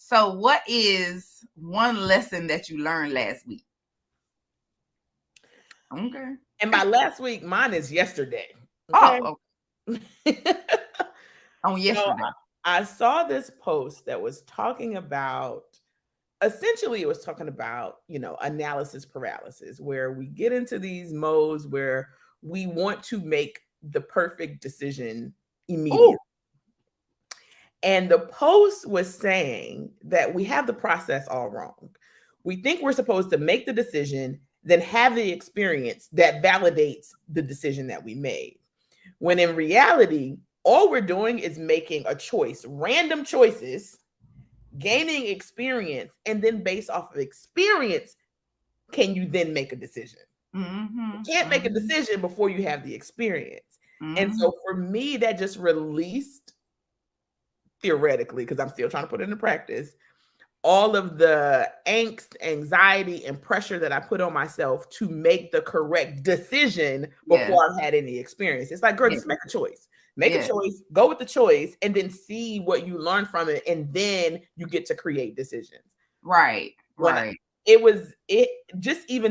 So what is one lesson that you learned last week? Okay. And by last week, mine is yesterday. Okay. Oh, on yesterday. I saw this post that was talking about, essentially it was talking about, analysis paralysis, where we get into these modes where we want to make the perfect decision immediately. Ooh. And the post was saying that we have the process all wrong. We think we're supposed to make the decision, then have the experience that validates the decision that we made. When in reality, all we're doing is making a choice, random choices, gaining experience, and then based off of experience, can you then make a decision? You can't make a decision before you have the experience. And so for me, that just released, theoretically, because I'm still trying to put it into practice, all of the angst, anxiety, and pressure that I put on myself to make the correct decision before I've had any experience. It's like, girl, just make a choice. Make a choice, go with the choice, and then see what you learn from it, and then you get to create decisions. Right.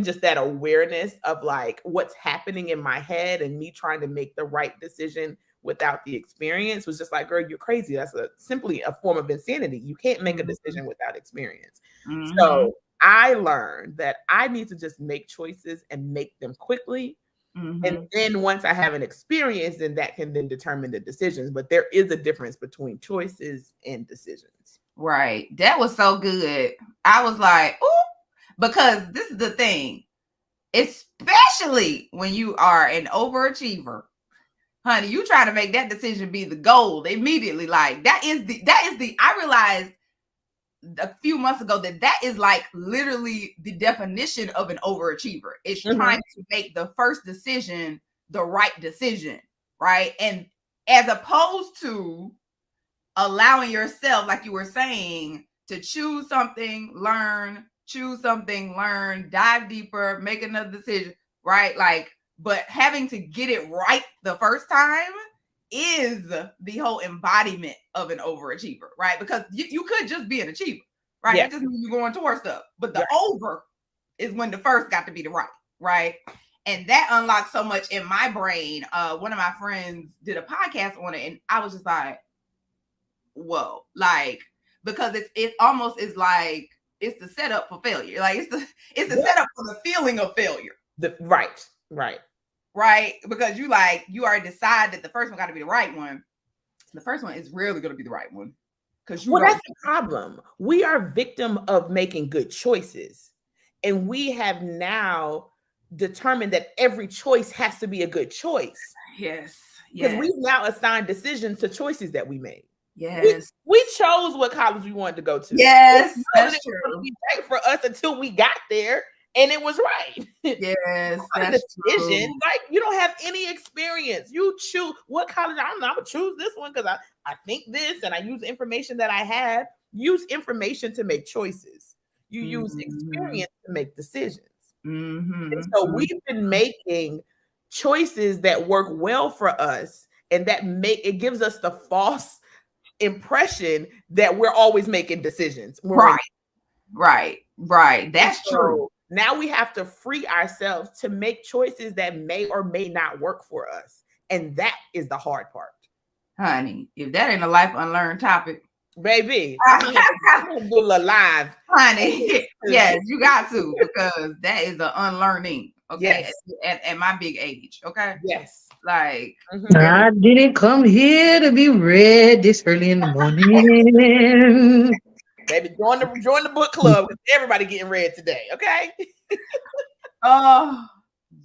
Just that awareness of like what's happening in my head and me trying to make the right decision without the experience was just like, girl, you're crazy. That's simply a form of insanity. You can't make a decision without experience. So I learned that I need to just make choices and make them quickly. And then once I have an experience, then that can then determine the decisions. But there is a difference between choices and decisions. Right. That was so good. I was like, ooh, because this is the thing, especially when you are an overachiever, honey, you try to make that decision be the goal immediately. Like that is the, I realized a few months ago that is like literally the definition of an overachiever. It's trying to make the first decision the right decision, right? And as opposed to allowing yourself, like you were saying, to choose something, learn, dive deeper, make another decision, right? Like, but having to get it right the first time is the whole embodiment of an overachiever, right? Because you could just be an achiever, right? It just means you're going towards stuff. But the over is when the first got to be the right? And that unlocked so much in my brain. One of my friends did a podcast on it, and I was just like, whoa, like, because it almost is like it's the setup for failure. Like it's the setup for the feeling of failure. Right. Because you already decide that the first one got to be the right one. The first one is rarely going to be the right one. Because that's the problem. We are victim of making good choices. And we have now determined that every choice has to be a good choice. Yes. Because we've now assigned decisions to choices that we made. Yes. We chose what college we wanted to go to. Yes. That's true. It was right for us until we got there. And it was right. Yes, that's decision. True. Like you don't have any experience. You choose what college. I don't know. I'm gonna choose this one because I think this, and I use information that I have. Use information to make choices. You use experience to make decisions. And so we've been making choices that work well for us, and that it gives us the false impression that we're always making decisions. Right. That's true. Now we have to free ourselves to make choices that may or may not work for us. And that is the hard part. Honey, if that ain't a life unlearned topic, baby, I'm gonna do a live. Honey, yes, you got to, because that is the unlearning. Okay. Yes. At my big age. Okay. Yes. Like I didn't come here to be read this early in the morning. Baby, join the book club. Everybody getting read today, okay? Oh,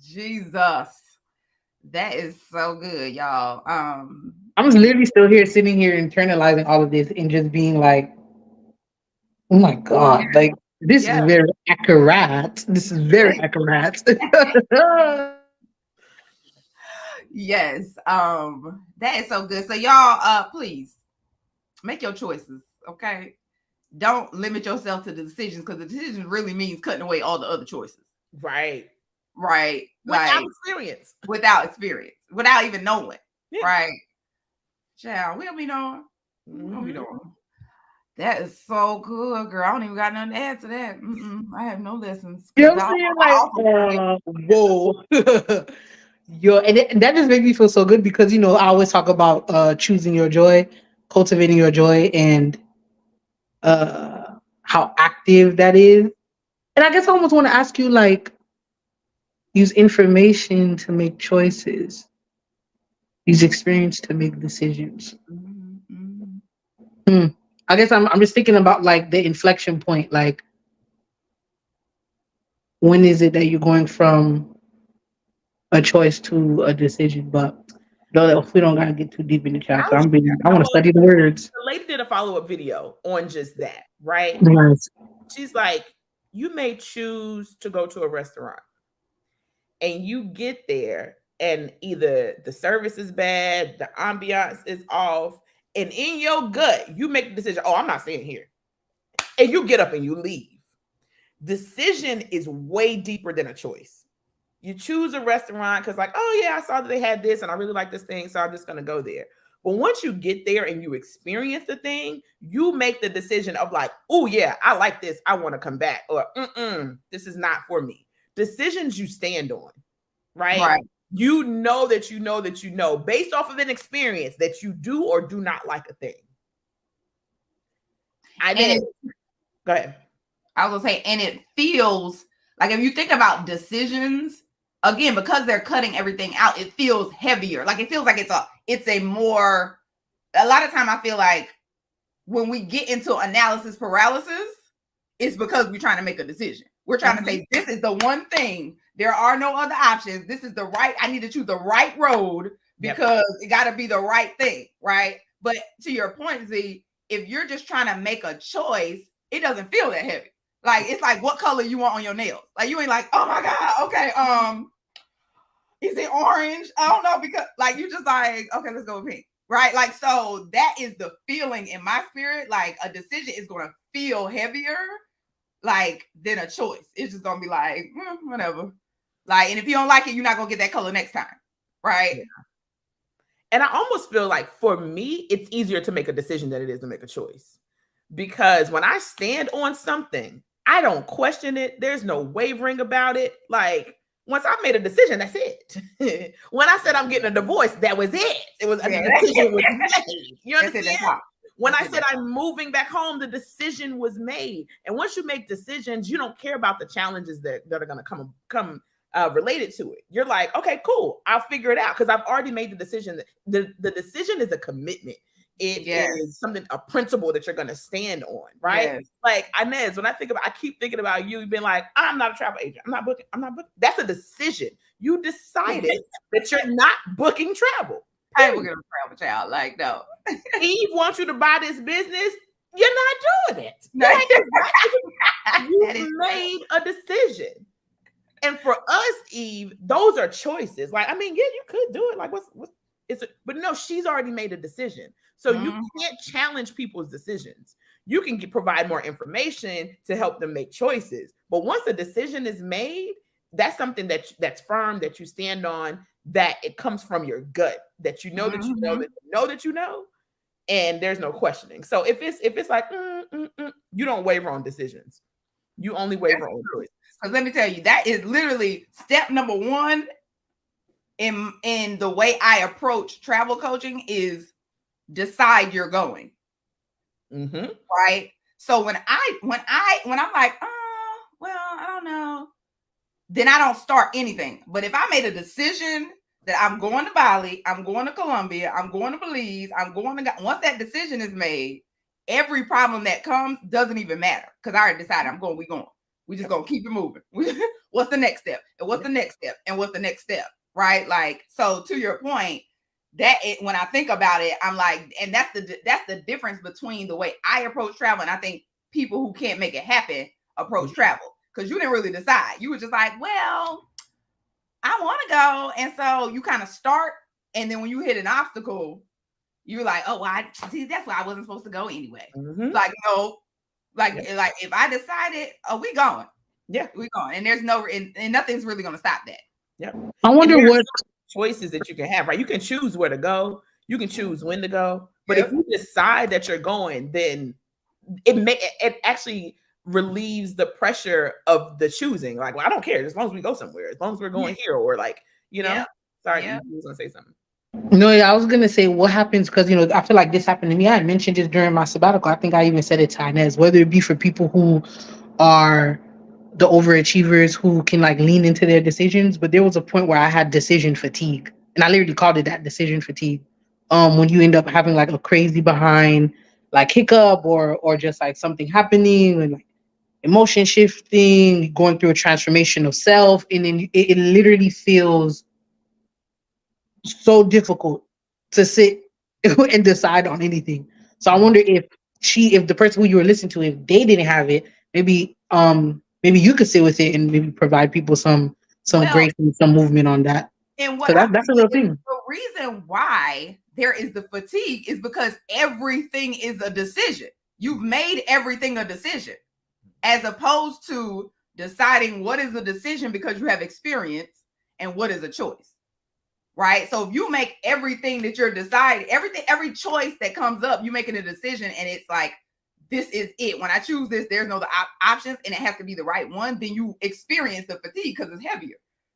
Jesus. That is so good, y'all. I'm literally still here, sitting here, internalizing all of this and just being like, oh my God, like this is very accurate. This is very accurate. Yes. That is so good. So y'all, please make your choices, okay? Don't limit yourself to the decisions, because the decision really means cutting away all the other choices. Right. Without experience, without even knowing. Yeah. Right. Child, we don't be knowing. We don't be knowing. That is so good, girl. I don't even got nothing to add to that. I have no lessons You know because what I'm saying? I Like, also forget. whoa. Yo, and that just makes me feel so good because I always talk about choosing your joy, cultivating your joy, and how active that is. And I guess I almost want to ask you, like, use information to make choices, use experience to make decisions. Mhm. Hmm. I guess I'm just thinking about like the inflection point. Like, when is it that you're going from a choice to a decision? But no, if we don't gotta get too deep in the I chapter, was I want to study the words. the lady did a follow-up video on just that, right? Nice. She's like, you may choose to go to a restaurant and you get there and either the service is bad, the ambiance is off, and in your gut, you make the decision, oh, I'm not staying here. And you get up and you leave. Decision is way deeper than a choice. You choose a restaurant because, like, oh yeah, I saw that they had this and I really like this thing, so I'm just gonna go there. But once you get there and you experience the thing, you make the decision of like, oh yeah, I like this, I want to come back, or this is not for me. Decisions you stand on, right? Right. You know that you know that you know based off of an experience that you do or do not like a thing. I did. Go ahead. I was gonna say, and it feels like if you think about decisions, again, because they're cutting everything out, it feels heavier. Like it feels like it's a more, a lot of time I feel like when we get into analysis paralysis, it's because we're trying to make a decision. We're trying to say, this is the one thing. There are no other options. This is the right, I need to choose the right road because it got to be the right thing, right? But to your point, Z, if you're just trying to make a choice, it doesn't feel that heavy. Like, it's like what color you want on your nails. Like, you ain't like, oh my God, okay, is it orange? I don't know, because like you just like, okay, let's go with pink. Right? Like, so that is the feeling in my spirit. Like a decision is gonna feel heavier, like, than a choice. It's just gonna be like, whatever. Like, and if you don't like it, you're not gonna get that color next time. Right? Yeah. And I almost feel like for me, it's easier to make a decision than it is to make a choice. Because when I stand on something, I don't question it. There's no wavering about it. Like, once I made a decision, that's it. When I said I'm getting a divorce, that was it. It was a decision was made. You understand? When I said I'm moving back home, the decision was made. And once you make decisions, you don't care about the challenges that are going to come related to it. You're like, okay, cool. I'll figure it out because I've already made the decision. The decision is a commitment. It is something, a principle that you're going to stand on, right? Yes. Like, Inez, when I keep thinking about you, you've been like, I'm not a travel agent. I'm not booking. That's a decision. You decided that you're not booking travel. I ain't booking a travel, child. Like, no. Eve wants you to buy this business. You're not doing it. You made a decision. And for us, Eve, those are choices. Like, I mean, yeah, you could do it. Like, but no, she's already made a decision. So you can't challenge people's decisions. You can provide more information to help them make choices. But once a decision is made, that's something that's firm, that you stand on, that it comes from your gut, that you know that you know that you know that you know, and there's no questioning. So if it's like you don't waver on decisions. You only waver on choices. Because let me tell you, that is literally step number one in the way I approach travel coaching is decide you're going. Right? So when I'm like, well, I don't know, then I don't start anything. But if I made a decision that I'm going to Bali, I'm going to Colombia, I'm going to Belize, once that decision is made, every problem that comes doesn't even matter because I already decided we going. We just gonna keep it moving. What's the next step? And what's the next step? And what's the next step? Right? Like, so to your point, when I think about it, I'm like, and that's the difference between the way I approach travel, and I think people who can't make it happen approach travel. Because you didn't really decide. You were just like, well, I want to go. And so you kind of start, and then when you hit an obstacle, you're like, oh, that's why I wasn't supposed to go anyway. Like, no. Like if I decided, we going. Yeah, we going. And there's and nothing's really going to stop that. Yeah. I wonder what choices that you can have, right? You can choose where to go. You can choose when to go. But if you decide that you're going, then it actually relieves the pressure of the choosing. Like, well, I don't care as long as we go somewhere, as long as we're going here, or like, you know. Yep. Sorry, Yep. you was gonna say something. No, yeah, I was gonna say what happens because I feel like this happened to me. I mentioned this during my sabbatical. I think I even said it to Inez. Whether it be for people who are the overachievers who can like lean into their decisions, but there was a point where I had decision fatigue, and I literally called it that, decision fatigue. When you end up having like a crazy behind like hiccup or just like something happening and like emotion shifting, going through a transformation of self, and then it literally feels so difficult to sit and decide on anything. So I wonder if the person who you were listening to, if they didn't have it, maybe you could sit with it and maybe provide people some Well, grace and some movement on that. and what So I that's a think real is thing. the reason why there is the fatigue is because everything is a decision. You've made everything a decision, as opposed to deciding what is a decision because you have experience and what is a choice. Right. So if you make everything that you're deciding, every choice that comes up, you're making a decision, and it's like, this is it. When I choose this, there's no other options, and it has to be the right one. Then you experience the fatigue because it's heavier,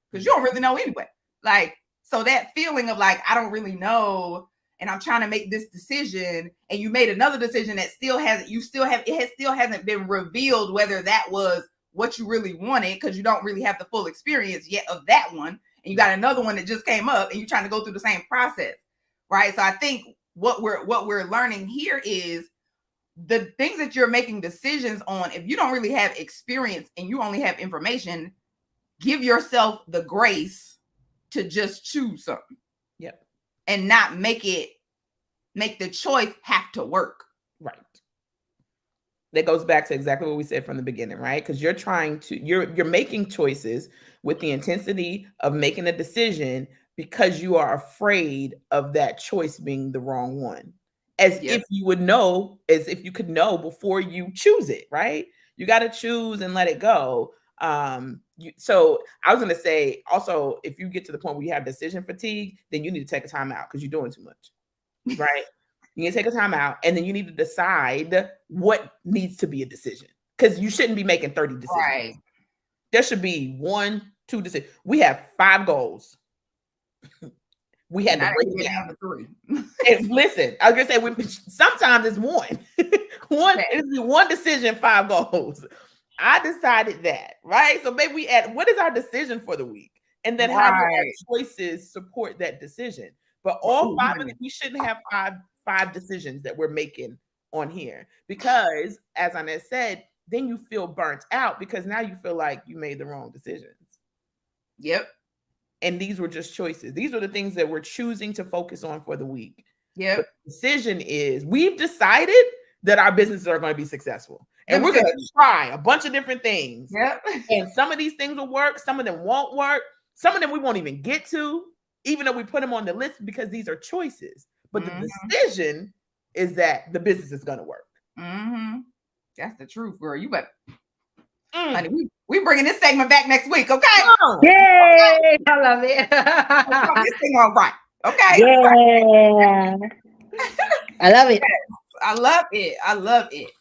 because you don't really know anyway. Like, so that feeling of like, I don't really know, and I'm trying to make this decision, and you made another decision that it still hasn't been revealed whether that was what you really wanted, because you don't really have the full experience yet of that one. And you got another one that just came up, and you're trying to go through the same process, right? So I think what we're learning here is the things that you're making decisions on. If you don't really have experience and you only have information, give yourself the grace to just choose something. Yep. And not make the choice have to work. Right. That goes back to exactly what we said from the beginning, right? Because you're making choices with the intensity of making a decision because you are afraid of that choice being the wrong one. As if you would know, as if you could know before you choose it, right? You got to choose and let it go. So I was going to say also, if you get to the point where you have decision fatigue, then you need to take a time out because you're doing too much, right? You need to take a time out, and then you need to decide what needs to be a decision, because you shouldn't be making 30 decisions. Right. There should be 1, 2 decisions. We have 5 goals. We had to break it down to 3. And listen, I was gonna say sometimes it's one. It's 1 decision, 5 goals. I decided that, right? So maybe we add, what is our decision for the week? And then how do our choices support that decision? But all 5 of them, we shouldn't have 5 decisions that we're making on here, because as Inez said, then you feel burnt out because now you feel like you made the wrong decisions. Yep. And these were just choices. These are the things that we're choosing to focus on for the week. Yep. But the decision is, we've decided that our businesses are going to be successful. And we're going to try a bunch of different things. Yep. And some of these things will work. Some of them won't work. Some of them we won't even get to, even though we put them on the list, because these are choices. But the decision is that the business is going to work. Mm-hmm. That's the truth, girl. You better. Honey, we bringing this segment back next week, okay? Yay! Okay. I love it. This thing all right, okay? Yeah. I love it. I love it. I love it.